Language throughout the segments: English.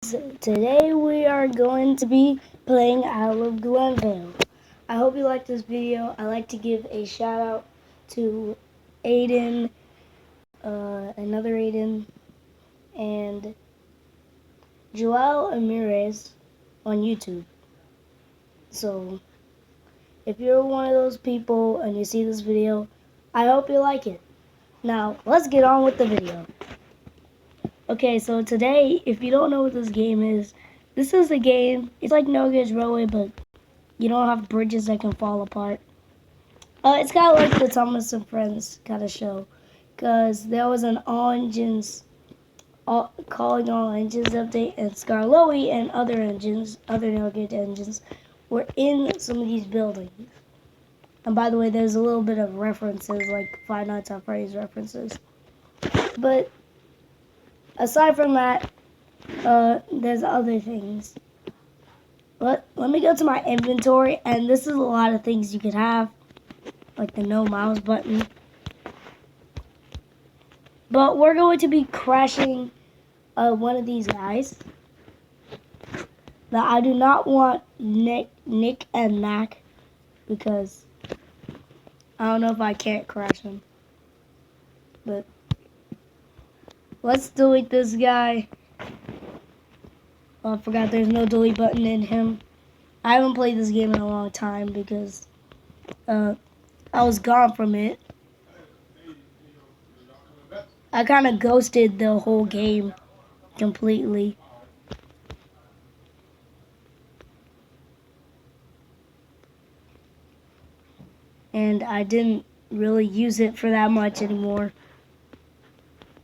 Today we are going to be playing Isle of Glen. I hope you like this video. I like to give a shout out to Aiden, another Aiden, and Joel Ramirez on YouTube. So if you're one of those people and you see this video, I hope you like it. Now let's get on with the video. Okay, so today, if you don't know what this game is, this is a game. It's like No Goods Railway, but you don't have bridges that can fall apart. It's kind of like the Thomas and Friends kind of show, because there was an calling all engines update, and Scarloey and other No Good engines, were in some of these buildings. And by the way, there's a little bit of references, like Five Nights at Freddy's references. But aside from that, there's other things. Let me go to my inventory, and this is a lot of things you could have, like the no mouse button. But we're going to be crashing one of these guys. Now I do not want Nick and Mac, because I don't know if I can't crash them. But let's delete this guy. Oh, I forgot there's no delete button in him. I haven't played this game in a long time because I was gone from it. I kind of ghosted the whole game completely. And I didn't really use it for that much anymore.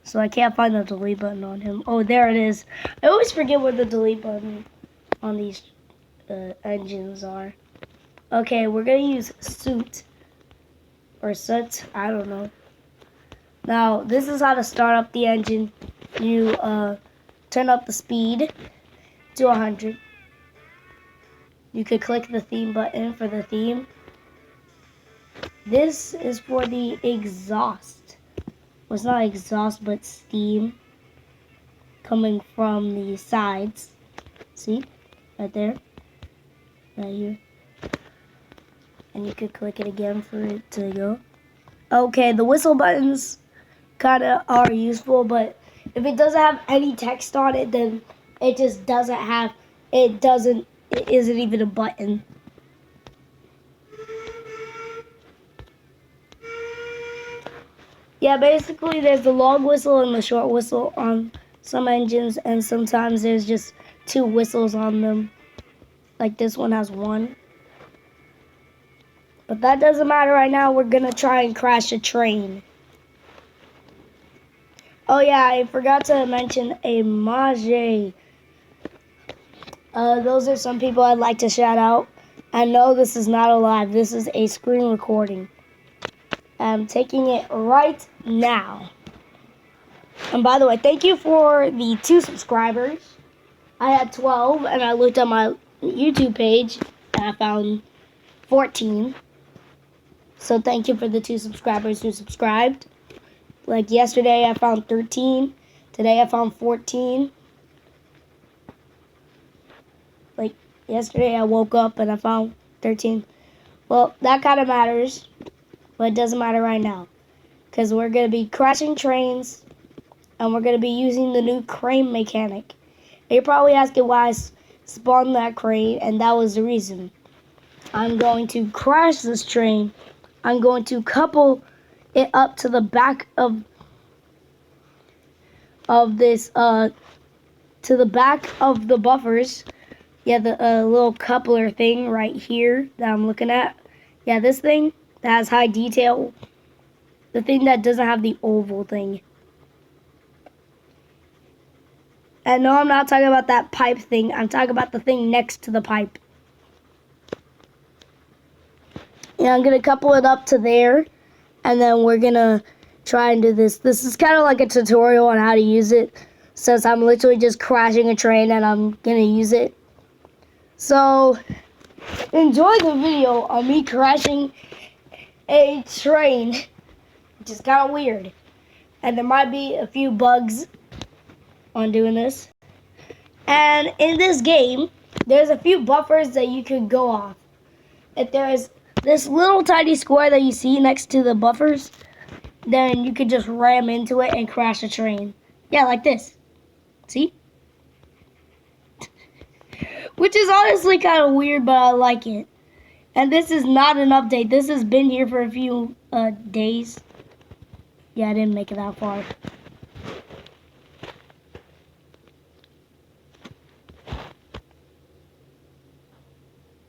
So I can't find the delete button on him. Oh, there it is. I always forget where the delete button on these engines are. Okay, we're going to use Soot. Or Soot, I don't know. Now, this is how to start up the engine. You turn up the speed to 100. You could click the theme button for the theme. This is for the exhaust. Well, it's not exhaust, but steam coming from the sides. See? Right there. Right here. And you could click it again for it to go. Okay, the whistle buttons kind of are useful, but if it doesn't have any text on it, then it just doesn't have, it isn't even a button. Yeah, basically there's the long whistle and the short whistle on some engines, and sometimes there's just two whistles on them. Like this one has one. But that doesn't matter right now. We're going to try and crash a train. Oh yeah, I forgot to mention a Mage. Those are some people I'd like to shout out. I know this is not a live. This is a screen recording. I'm taking it right now. And by the way, thank you for the 2 subscribers. I had 12, and I looked at my YouTube page, and I found 14. So thank you for the 2 subscribers who subscribed. Like yesterday, I found 13. Today, I found 14. Like yesterday, I woke up and I found 13. Well, that kind of matters. But it doesn't matter right now, because we're going to be crashing trains, and we're going to be using the new crane mechanic. And you're probably asking why I spawned that crane, and that was the reason. I'm going to crash this train. I'm going to couple it up to the back of this, to the back of the buffers. Yeah, the little coupler thing right here that I'm looking at. Yeah, this thing that has high detail. The thing that doesn't have the oval thing. And no, I'm not talking about that pipe thing. I'm talking about the thing next to the pipe. Yeah, I'm going to couple it up to there. And then we're going to try and do this. This is kind of like a tutorial on how to use it, since I'm literally just crashing a train and I'm going to use it. So, enjoy the video on me crashing a train, which is kind of weird, and there might be a few bugs on doing this. And in this game, there's a few buffers that you could go off. If there's this little tiny square that you see next to the buffers, then you could just ram into it and crash a train. Yeah, like this. See? Which is honestly kind of weird, but I like it. And this is not an update. This has been here for a few days. Yeah, I didn't make it that far.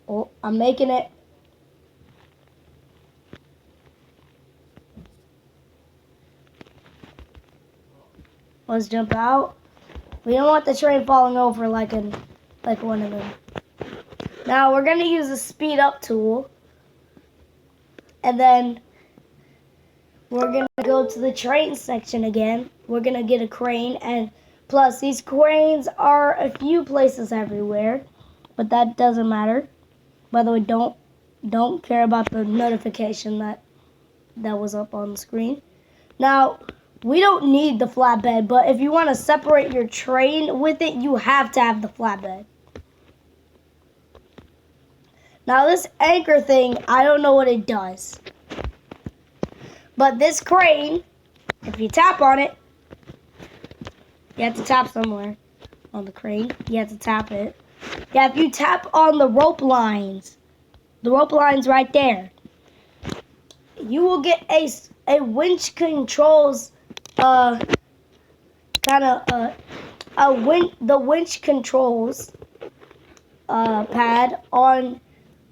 Oh, I'm making it. Let's jump out. We don't want the train falling over like one of them. Now we're gonna use the speed up tool, and then we're gonna go to the train section again. We're gonna get a crane, and plus these cranes are a few places everywhere, but that doesn't matter. By the way, don't care about the notification that was up on the screen. Now, we don't need the flatbed, but if you want to separate your train with it, you have to have the flatbed. Now, this anchor thing, I don't know what it does. But this crane, if you tap on it, you have to tap somewhere on the crane. You have to tap it. Yeah, if you tap on the rope lines right there, you will get a winch controls the winch controls pad on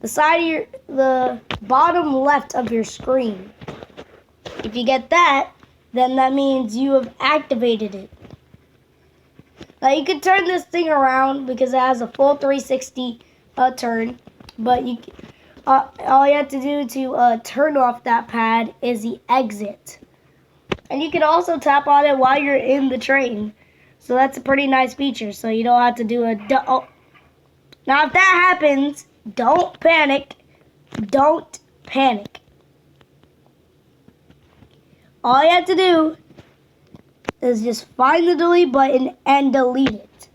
the side of the bottom left of your screen. If you get that, then that means you have activated it. Now you can turn this thing around because it has a full 360 turn, but all you have to do to turn off that pad is the exit. And you can also tap on it while you're in the train. So that's a pretty nice feature. So you don't have to do Now if that happens, don't panic. Don't panic. All you have to do is just find the delete button and delete it.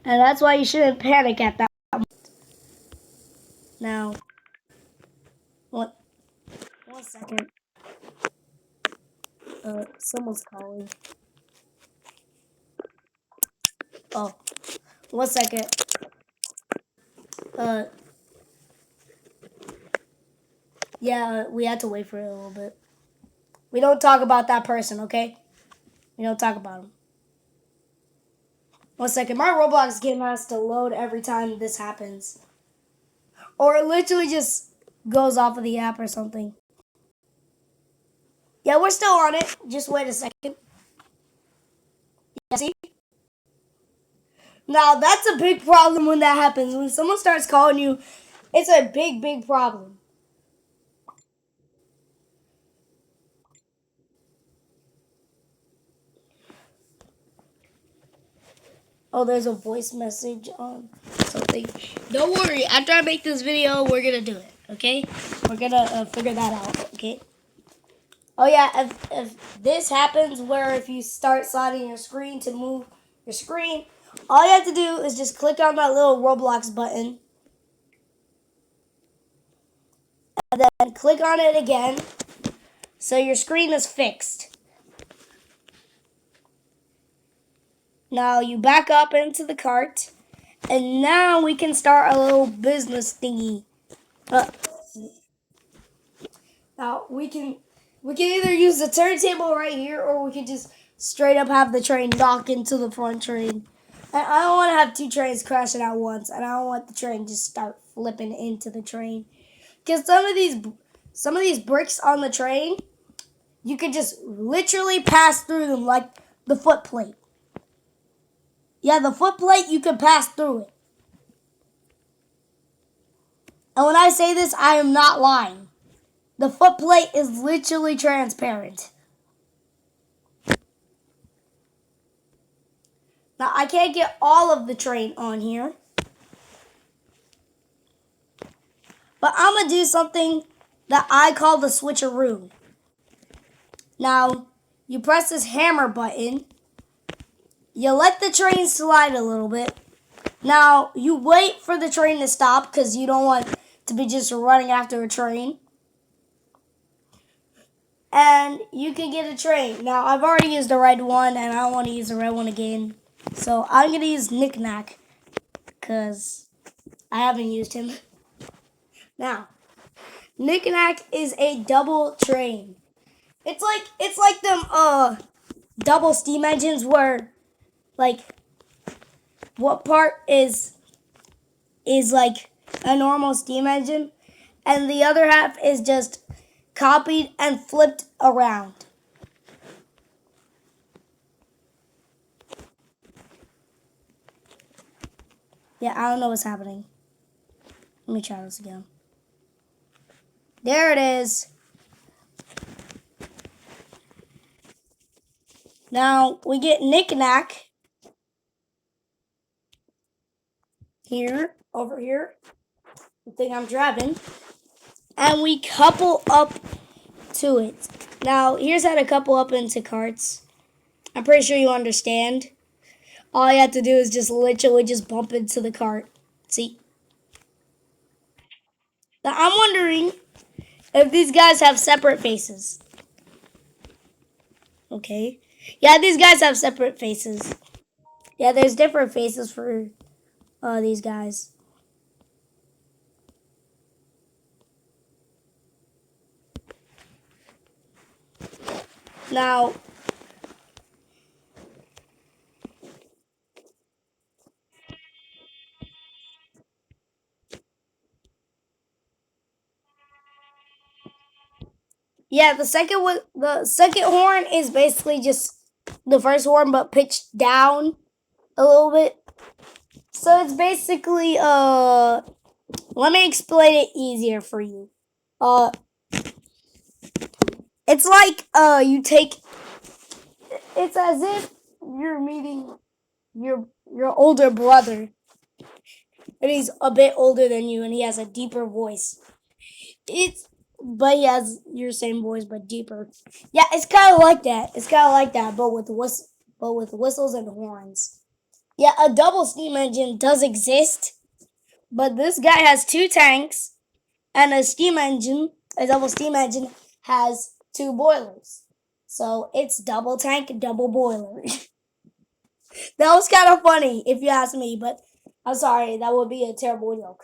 And that's why you shouldn't panic at that moment. Now, one second. Someone's calling. Oh, 1 second. Yeah, we had to wait for it a little bit. We don't talk about that person, okay? We don't talk about him. 1 second. My Roblox game has to load every time this happens. Or it literally just goes off of the app or something. Yeah, we're still on it. Just wait a second. Yeah, see? Now, that's a big problem when that happens. When someone starts calling you, it's a big, big problem. Oh, there's a voice message on something. Don't worry. After I make this video, we're going to do it, okay? We're going to figure that out, okay? Oh, yeah, if this happens where if you start sliding your screen to move your screen, all you have to do is just click on that little Roblox button. And then click on it again. So your screen is fixed. Now you back up into the cart. And now we can start a little business thingy. Now we can either use the turntable right here, or we can just straight up have the train dock into the front train. And I don't want to have two trains crashing at once, and I don't want the train just start flipping into the train. Because some of these bricks on the train, you could just literally pass through them like the foot plate. Yeah, the foot plate, you can pass through it. And when I say this, I am not lying. The foot plate is literally transparent. Now, I can't get all of the train on here. But I'm going to do something that I call the switcheroo. Now, you press this hammer button, You let the train slide a little bit. Now, you wait for the train to stop because you don't want to be just running after a train. And you can get a train. Now, I've already used the red one, and I don't want to use the red one again. So, I'm going to use Knick Knack because I haven't used him. Now, Knick Knack is a double train. It's like them double steam engines where like what part is like a normal steam engine and the other half is just copied and flipped around. Yeah, I don't know what's happening. Let me try this again. There it is. Now we get Knick Knack here, over here, the thing I'm driving, and we couple up to it. Now here's how to couple up into carts. I'm pretty sure you understand. All you have to do is just literally just bump into the cart. See? Now I'm wondering if these guys have separate faces. Okay. Yeah, these guys have separate faces. Yeah, there's different faces for these guys. Now, yeah, the second horn is basically just the first horn but pitched down a little bit. So it's basically let me explain it easier for you. It's like you take it's as if you're meeting your older brother and he's a bit older than you and he has a deeper voice. But he has your same voice but deeper. Yeah, it's kind of like that. It's kind of like that, but with whistles and horns. Yeah, a double steam engine does exist, but this guy has two tanks and a double steam engine has two boilers. So it's double tank, double boiler. That was kind of funny if you ask me, but I'm sorry, that would be a terrible joke.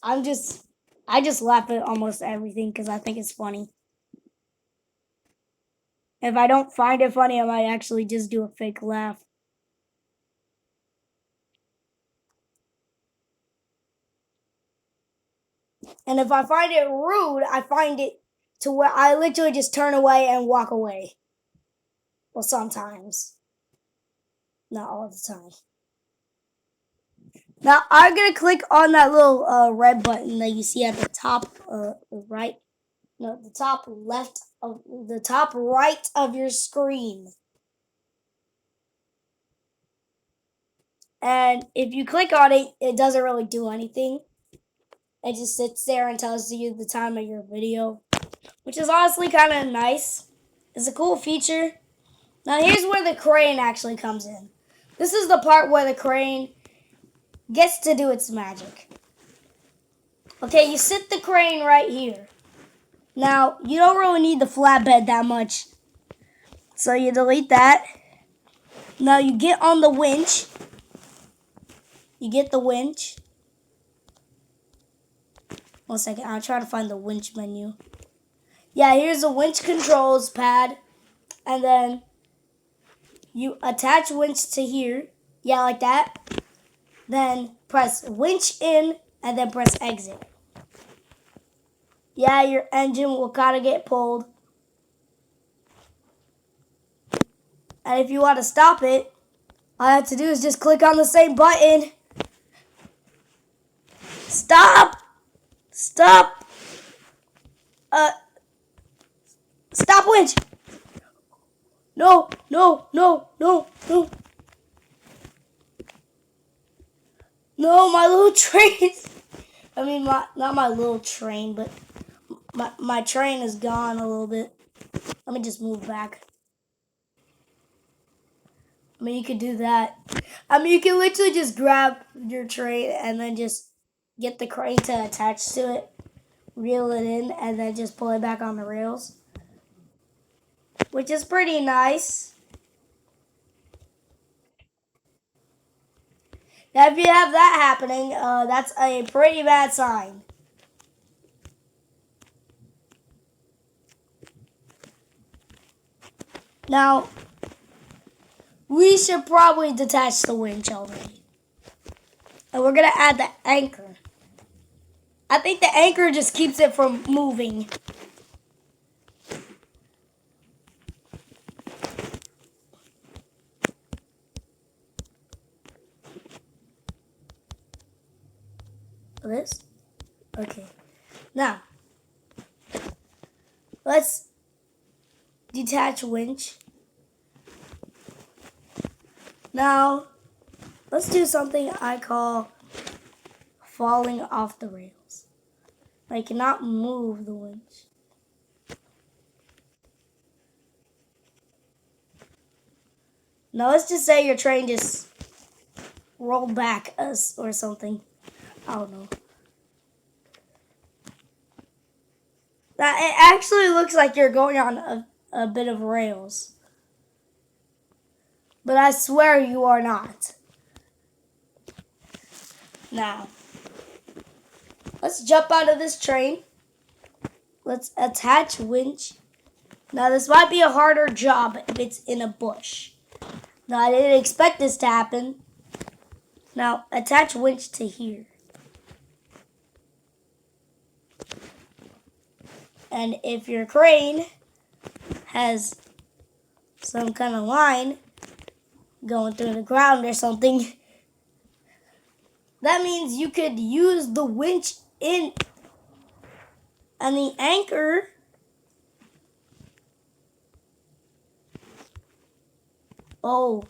I just laugh at almost everything because I think it's funny. If I don't find it funny, I might actually just do a fake laugh. And if I find it rude, I find it to where I literally just turn away and walk away. Well, sometimes. Not all the time. Now, I'm going to click on that little red button that you see at the top right. No, the top left of the top right of your screen. And if you click on it, it doesn't really do anything. It just sits there and tells you the time of your video, which is honestly kind of nice. It's a cool feature. Now here's where the crane actually comes in. This is the part where the crane gets to do its magic. Okay, you sit the crane right here. Now, you don't really need the flatbed that much. So you delete that. Now you get on the winch. You get the winch. 1 second, I'll try to find the winch menu. Yeah, here's the winch controls pad. And then you attach winch to here. Yeah, like that. Then press winch in and then press exit. Yeah, your engine will kind of get pulled. And if you want to stop it, all I have to do is just click on the same button. Stop! Stop! Stop winch! No, no, no, no, no. No, my little train. I mean, not my little train, but my train is gone a little bit. Let me just move back. mean, you could do that. I mean, you can literally just grab your train and then just get the crane to attach to it, reel it in, and then just pull it back on the rails, which is pretty nice. Now, if you have that happening, that's a pretty bad sign. Now, we should probably detach the winch already. And we're going to add the anchor. I think the anchor just keeps it from moving. This? Okay. Now, let's detach winch. Now, let's do something I call falling off the rails. I cannot move the winch. Now, let's just say your train just rolled back us or something. I don't know. That it actually looks like you're going on a bit of rails. But I swear you are not. Now, let's jump out of this train. Let's attach winch. Now, this might be a harder job if it's in a bush. Now, I didn't expect this to happen. Now, attach winch to here. And if your crane has some kind of line going through the ground or something, that means you could use the winch in and the anchor. Oh.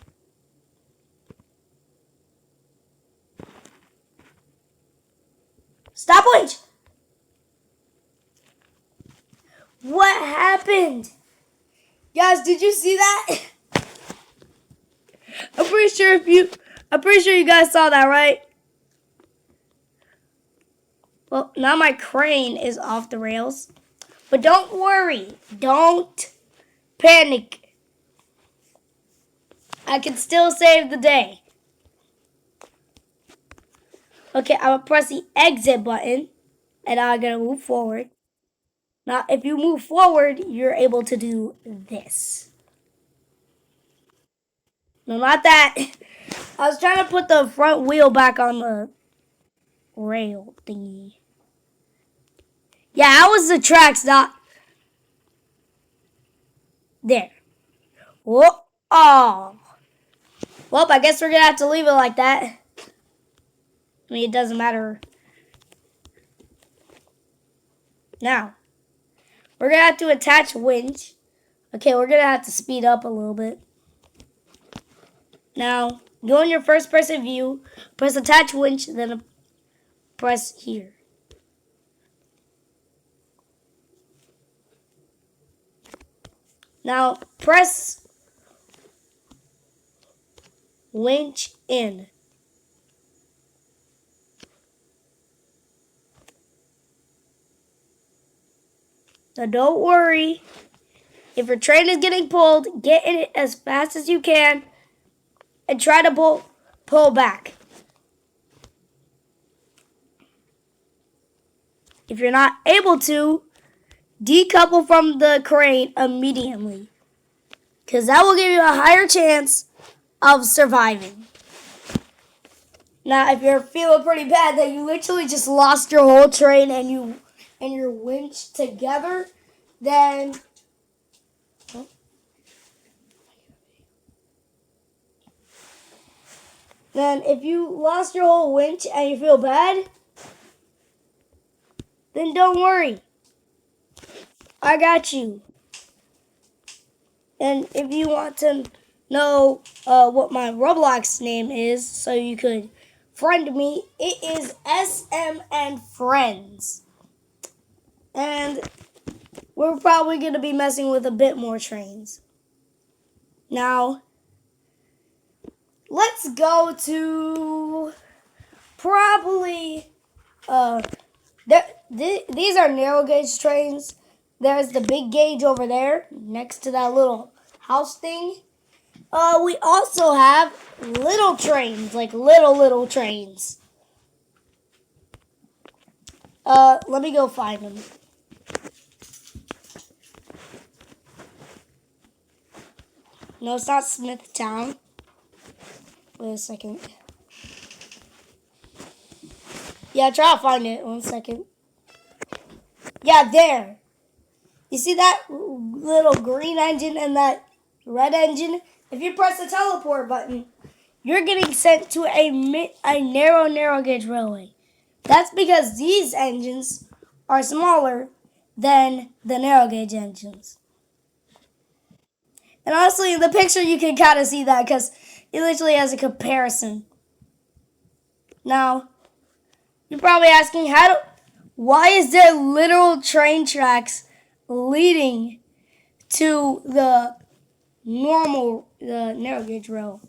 Stop winch! What happened? Guys, did you see that? I'm pretty sure you guys saw that, right? Well, now my crane is off the rails. But don't worry. Don't panic. I can still save the day. Okay, I'm going to press the exit button. And I'm going to move forward. Now, if you move forward, you're able to do this. No, not that. I was trying to put the front wheel back on the rail thingy. Yeah, that was the tracks, not... There. Whoa. Oh. Well, I guess we're going to have to leave it like that. I mean, it doesn't matter. Now, we're going to have to attach winch. Okay, we're going to have to speed up a little bit. Now, go in your first person view, press attach winch, then press here. Now, press winch in. Now, don't worry. If your train is getting pulled, get in it as fast as you can and try to pull back. If you're not able to, decouple from the crane immediately, because that will give you a higher chance of surviving. Now, if you're feeling pretty bad that you literally just lost your whole train and your winch together, then if you lost your whole winch and you feel bad, then don't worry. I got you. And if you want to know what my Roblox name is, so you could friend me, it is SMN Friends. And we're probably going to be messing with a bit more trains. Now, let's go to probably these are narrow gauge trains. There's the big gauge over there next to that little house thing. We also have little trains, like little trains. Let me go find them. No, it's not Smithtown. Wait a second. Yeah, try to find it. 1 second. Yeah, there. You see that little green engine and that red engine? If you press the teleport button, you're getting sent to a narrow gauge railway. That's because these engines are smaller than the narrow gauge engines. And honestly, in the picture, you can kind of see that because it literally has a comparison. Now, you're probably asking, why is there literal train tracks leading to the narrow gauge rail?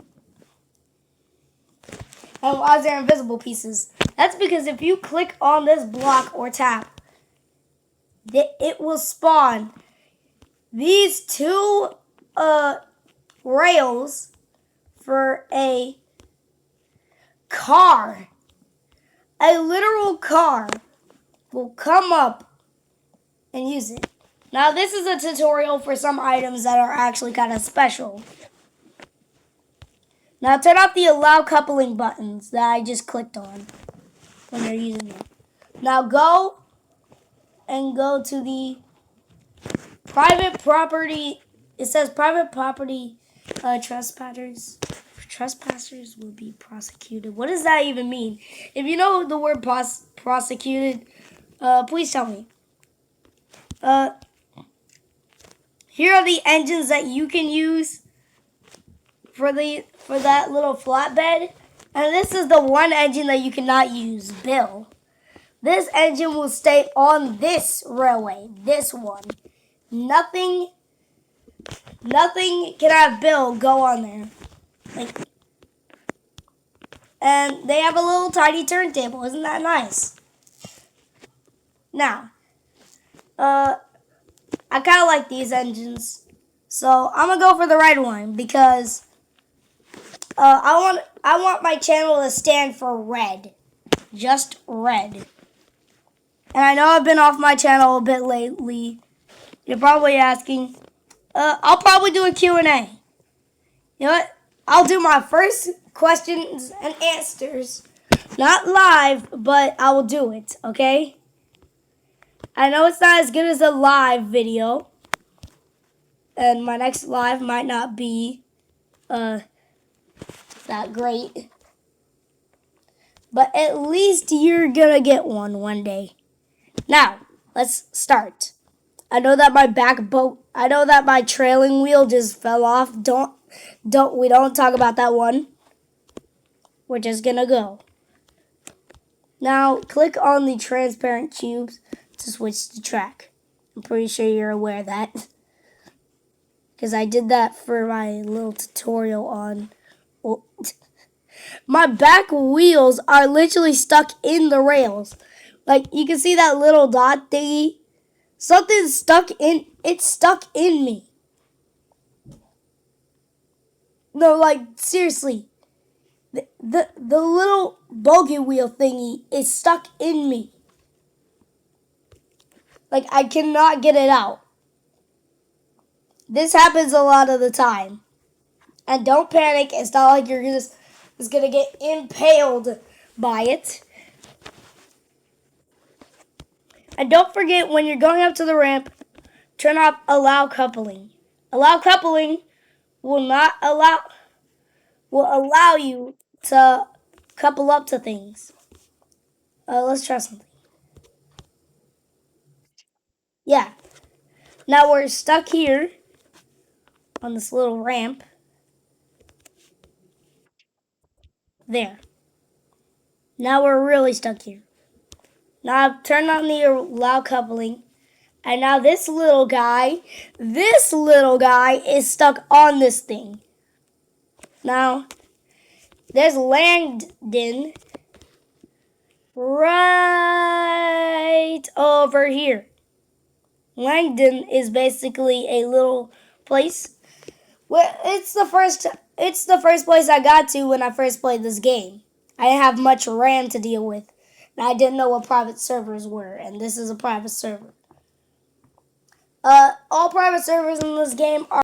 And why is there invisible pieces? That's because if you click on this block or tap, it will spawn these two rails for a car. A literal car will come up and use it. Now this is a tutorial for some items that are actually kind of special. Now turn off the allow coupling buttons that I just clicked on when you're using them. Now go to the private property. It says private property trespassers. Trespassers will be prosecuted. What does that even mean? If you know the word prosecuted, please tell me. Here are the engines that you can use for that little flatbed. And this is the one engine that you cannot use, Bill. This engine will stay on this railway, this one. Nothing can have Bill go on there. And they have a little tiny turntable. Isn't that nice? Now, I kind of like these engines. So I'm going to go for the red one because I want my channel to stand for red. Just red. And I know I've been off my channel a bit lately. You're probably asking. I'll probably do a Q&A. You know what? I'll do my first questions and answers. Not live, but I will do it, okay? I know it's not as good as a live video. And my next live might not be that great. But at least you're gonna get one day. Now, let's start. I know that my trailing wheel just fell off. We don't talk about that one. We're just gonna go. Now, click on the transparent cubes to switch the track. I'm pretty sure you're aware of that. Because I did that for my little tutorial on... Well, my back wheels are literally stuck in the rails. Like, you can see that little dot thingy. Something's stuck in... It's stuck in me. No, like, seriously. The little bogey wheel thingy is stuck in me. Like, I cannot get it out. This happens a lot of the time. And don't panic. It's not like you're just going to get impaled by it. And don't forget, when you're going up to the ramp, turn off allow coupling. Allow coupling will allow you to couple up to things. Let's try something. Yeah. Now we're stuck here on this little ramp. There. Now we're really stuck here. Now I've turned on the allow coupling. And now this little guy is stuck on this thing. Now, There's Langdon right over here. Langdon is basically a little place. Well, it's the first place I got to when I first played this game. I didn't have much RAM to deal with, and I didn't know what private servers were, and this is a private server. All private servers in this game are